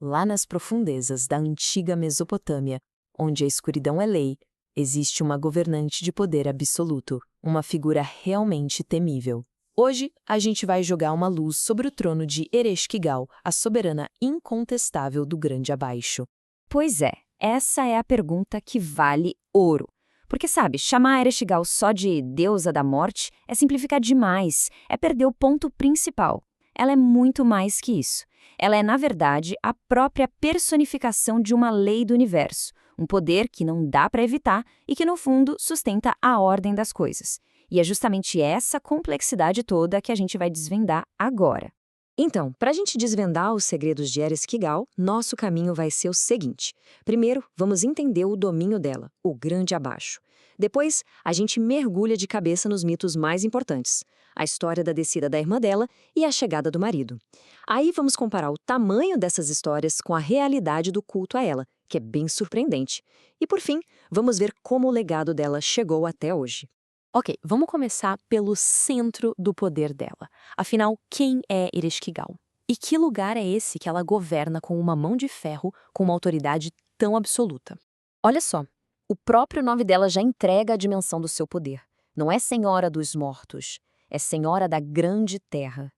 Lá nas profundezas da antiga Mesopotâmia, onde a escuridão é lei, existe uma governante de poder absoluto, uma figura realmente temível. Hoje, a gente vai jogar uma luz sobre o trono de Ereshkigal, a soberana incontestável do Grande Abaixo. Pois é, essa é a pergunta que vale ouro. Porque, sabe, chamar Ereshkigal só de deusa da morte é simplificar demais, é perder o ponto principal. Ela é muito mais que isso. Ela é, na verdade, a própria personificação de uma lei do universo, um poder que não dá para evitar e que, no fundo, sustenta a ordem das coisas. E é justamente essa complexidade toda que a gente vai desvendar agora. Então, para a gente desvendar os segredos de Ereshkigal, nosso caminho vai ser o seguinte. Primeiro, vamos entender o domínio dela, o Grande Abaixo. Depois, a gente mergulha de cabeça nos mitos mais importantes, a história da descida da irmã dela e a chegada do marido. Aí vamos comparar o tamanho dessas histórias com a realidade do culto a ela, que é bem surpreendente. E por fim, vamos ver como o legado dela chegou até hoje. Ok, vamos começar pelo centro do poder dela. Afinal, quem é Ereshkigal? E que lugar é esse que ela governa com uma mão de ferro, com uma autoridade tão absoluta? Olha só, o próprio nome dela já entrega a dimensão do seu poder. Não é Senhora dos Mortos, é Senhora da Grande Terra.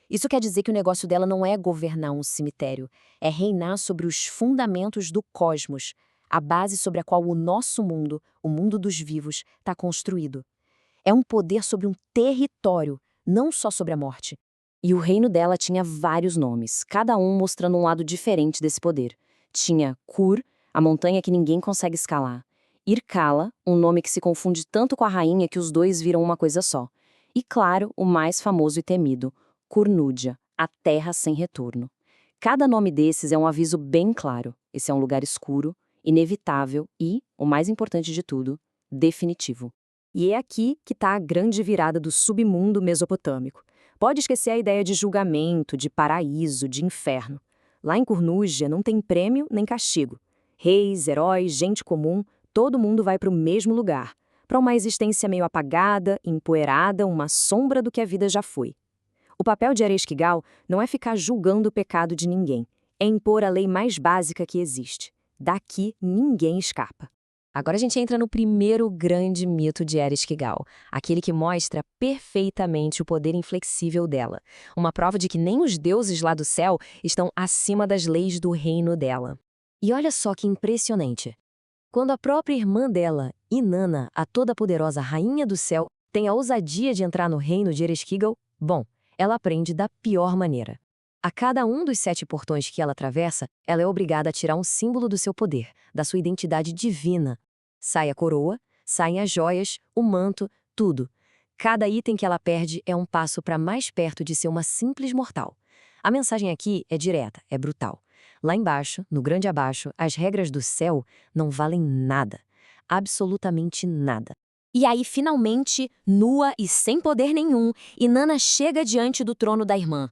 Isso quer dizer que o negócio dela não é governar um cemitério, é reinar sobre os fundamentos do cosmos, a base sobre a qual o nosso mundo, o mundo dos vivos, está construído. É um poder sobre um território, não só sobre a morte. E o reino dela tinha vários nomes, cada um mostrando um lado diferente desse poder. Tinha Kur, a montanha que ninguém consegue escalar. Irkala, um nome que se confunde tanto com a rainha que os dois viram uma coisa só. E, claro, o mais famoso e temido, Kurnúdia, a terra sem retorno. Cada nome desses é um aviso bem claro. Esse é um lugar escuro, inevitável e, o mais importante de tudo, definitivo. E é aqui que está a grande virada do submundo mesopotâmico. Pode esquecer a ideia de julgamento, de paraíso, de inferno. Lá em Kurnúgia não tem prêmio nem castigo. Reis, heróis, gente comum, todo mundo vai para o mesmo lugar, para uma existência meio apagada, empoeirada, uma sombra do que a vida já foi. O papel de Ereshkigal não é ficar julgando o pecado de ninguém, é impor a lei mais básica que existe. Daqui ninguém escapa. Agora a gente entra no primeiro grande mito de Ereshkigal, aquele que mostra perfeitamente o poder inflexível dela, uma prova de que nem os deuses lá do céu estão acima das leis do reino dela. E olha só que impressionante. Quando a própria irmã dela, Inanna, a toda-poderosa rainha do céu, tem a ousadia de entrar no reino de Ereshkigal, bom, ela aprende da pior maneira. A cada um dos 7 portões que ela atravessa, ela é obrigada a tirar um símbolo do seu poder, da sua identidade divina. Sai a coroa, saem as joias, o manto, tudo. Cada item que ela perde é um passo para mais perto de ser uma simples mortal. A mensagem aqui é direta, é brutal. Lá embaixo, no Grande Abaixo, as regras do céu não valem nada. Absolutamente nada. E aí, finalmente, nua e sem poder nenhum, Inanna chega diante do trono da irmã.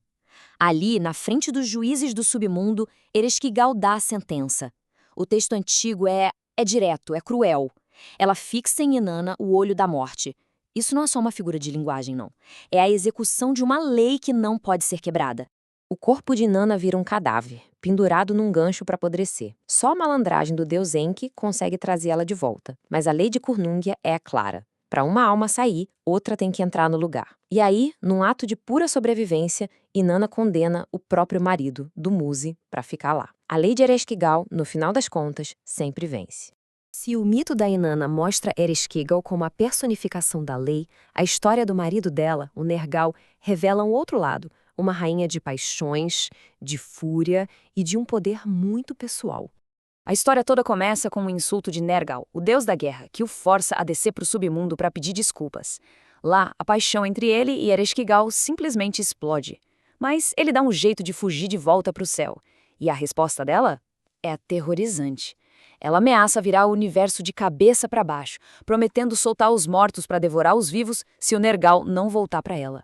Ali, na frente dos juízes do submundo, Ereshkigal dá a sentença. O texto antigo é direto, é cruel. Ela fixa em Inanna o olho da morte. Isso não é só uma figura de linguagem, não. É a execução de uma lei que não pode ser quebrada. O corpo de Inanna vira um cadáver, pendurado num gancho para apodrecer. Só a malandragem do deus Enki consegue trazer ela de volta. Mas a lei de Kurnúngia é clara. Para uma alma sair, outra tem que entrar no lugar. E aí, num ato de pura sobrevivência, Inanna condena o próprio marido, Dumuzi, para ficar lá. A lei de Ereshkigal, no final das contas, sempre vence. Se o mito da Inanna mostra Ereshkigal como a personificação da lei, a história do marido dela, o Nergal, revela um outro lado, uma rainha de paixões, de fúria e de um poder muito pessoal. A história toda começa com um insulto de Nergal, o deus da guerra, que o força a descer para o submundo para pedir desculpas. Lá, a paixão entre ele e Ereshkigal simplesmente explode. Mas ele dá um jeito de fugir de volta para o céu. E a resposta dela é aterrorizante. Ela ameaça virar o universo de cabeça para baixo, prometendo soltar os mortos para devorar os vivos se o Nergal não voltar para ela.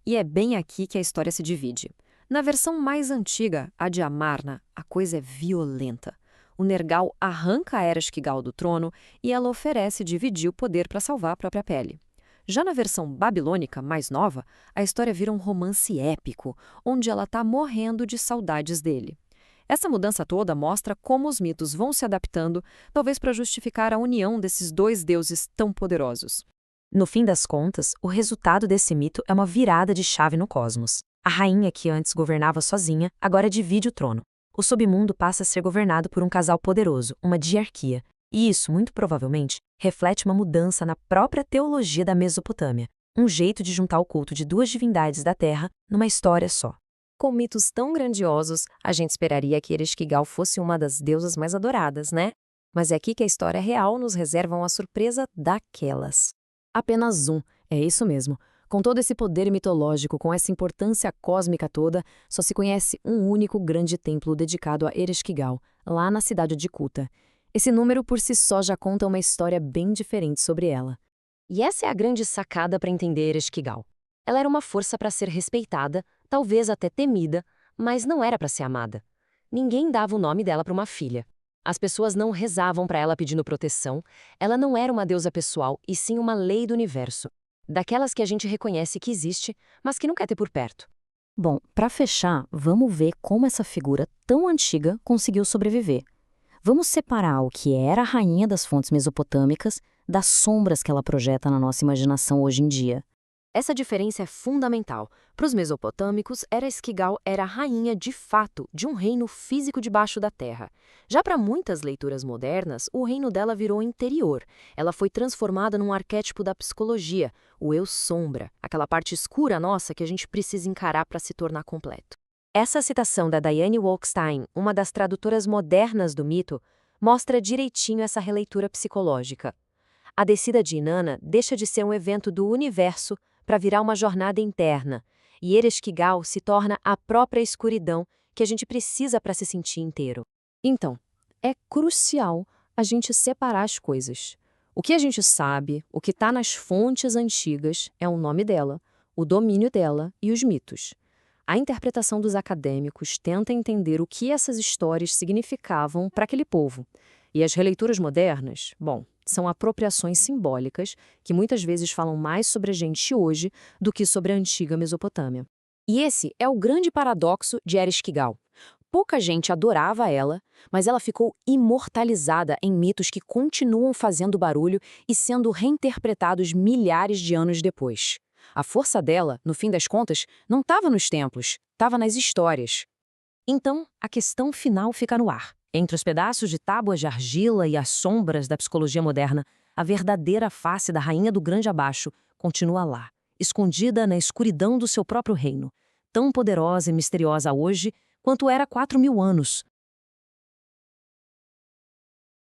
E é bem aqui que a história se divide. Na versão mais antiga, a de Amarna, a coisa é violenta. O Nergal arranca a Ereshkigal do trono e ela oferece dividir o poder para salvar a própria pele. Já na versão babilônica, mais nova, a história vira um romance épico, onde ela está morrendo de saudades dele. Essa mudança toda mostra como os mitos vão se adaptando, talvez para justificar a união desses dois deuses tão poderosos. No fim das contas, o resultado desse mito é uma virada de chave no cosmos. A rainha que antes governava sozinha, agora divide o trono. O submundo passa a ser governado por um casal poderoso, uma diarquia. E isso, muito provavelmente, reflete uma mudança na própria teologia da Mesopotâmia, um jeito de juntar o culto de duas divindades da Terra numa história só. Com mitos tão grandiosos, a gente esperaria que Ereshkigal fosse uma das deusas mais adoradas, né? Mas é aqui que a história real nos reserva uma surpresa daquelas. Apenas um, é isso mesmo. Com todo esse poder mitológico, com essa importância cósmica toda, só se conhece um único grande templo dedicado a Ereshkigal, lá na cidade de Kuta. Esse número por si só já conta uma história bem diferente sobre ela. E essa é a grande sacada para entender Ereshkigal. Ela era uma força para ser respeitada, talvez até temida, mas não era para ser amada. Ninguém dava o nome dela para uma filha. As pessoas não rezavam para ela pedindo proteção. Ela não era uma deusa pessoal, e sim uma lei do universo. Daquelas que a gente reconhece que existe, mas que não quer ter por perto. Bom, para fechar, vamos ver como essa figura tão antiga conseguiu sobreviver. Vamos separar o que era a rainha das fontes mesopotâmicas das sombras que ela projeta na nossa imaginação hoje em dia. Essa diferença é fundamental. Para os mesopotâmicos, Ereshkigal era a rainha de fato de um reino físico debaixo da terra. Já para muitas leituras modernas, o reino dela virou interior. Ela foi transformada num arquétipo da psicologia, o eu-sombra, aquela parte escura nossa que a gente precisa encarar para se tornar completo. Essa citação da Diane Wolkstein, uma das tradutoras modernas do mito, mostra direitinho essa releitura psicológica. A descida de Inanna deixa de ser um evento do universo para virar uma jornada interna, e Ereshkigal se torna a própria escuridão que a gente precisa para se sentir inteiro. Então, é crucial a gente separar as coisas. O que a gente sabe, o que está nas fontes antigas, é o nome dela, o domínio dela e os mitos. A interpretação dos acadêmicos tenta entender o que essas histórias significavam para aquele povo. E as releituras modernas, bom, são apropriações simbólicas que muitas vezes falam mais sobre a gente hoje do que sobre a antiga Mesopotâmia. E esse é o grande paradoxo de Ereshkigal. Pouca gente adorava ela, mas ela ficou imortalizada em mitos que continuam fazendo barulho e sendo reinterpretados milhares de anos depois. A força dela, no fim das contas, não estava nos templos, estava nas histórias. Então, a questão final fica no ar. Entre os pedaços de tábuas de argila e as sombras da psicologia moderna, a verdadeira face da rainha do grande abaixo continua lá, escondida na escuridão do seu próprio reino, tão poderosa e misteriosa hoje quanto era há 4.000 anos,